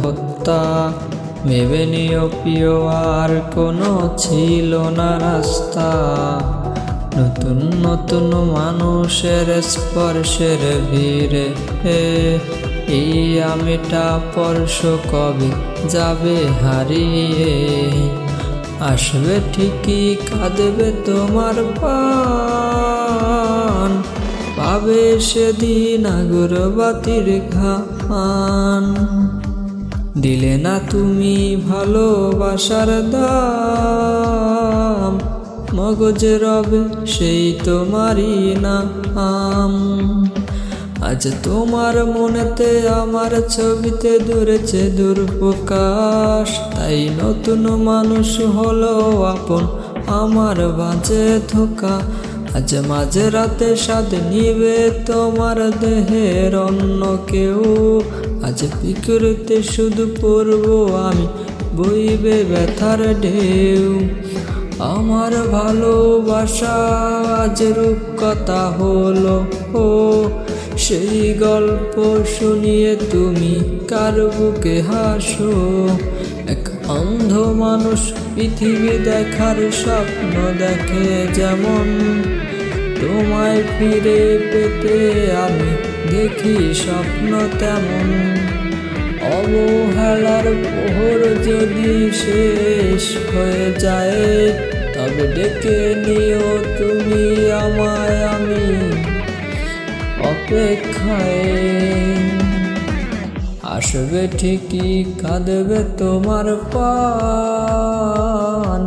হত্যা ভেবে নিও প্রিয় আর কোনো ছিল না রাস্তা। নতুন নতুন মানুষের স্পর্শের ভিড়ে এই আমিটা পরশ কবে যাবে হারিয়ে। আসবে ঠিকই কাঁদবে তোমার প্রাণ, পাবে সেদিন আগরবাতির ঘ্রাণ। দিলে না তুমি ভালোবাসার দাম, মগজে রবে সেই তোমারই নাম। আজ তোমার মনেতে আমার ছবিতে ধরেছে দুর্প্রকাশ, তাই নতুন মানুষ হলো আপন আমার বাজে ধোকা। আজ মাঝে রাতে স্বাদ নিবে তোমার দেহের অন্য কেউ, আজ পিকুরতে শুধু পড়বো আমি বইবে ব্যথার ঢেউ। আমার ভালোবাসা আজ রূপকথা হলো সেই গল্প শুনিয়ে তুমি কার বুকে হাসো। এক অন্ধ মানুষ পৃথিবী দেখার স্বপ্ন দেখে যেমন, তোমায় ফিরে পেতে আমি দেখি স্বপ্ন তেমন। অবহেলার প্রহর যদি শেষ হয়ে যায়, তবে ডেকে নিও তুমি আমায়, আমি অপেক্ষায়। আসবে ঠিকই কাঁদবে তোমার প্রাণ,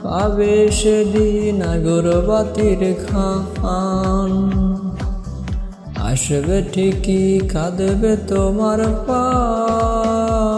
পাবে সেদিন আগরবাতির ঘ্রাণ। আসবে ঠিকই কাঁদবে তোমার প্রাণ।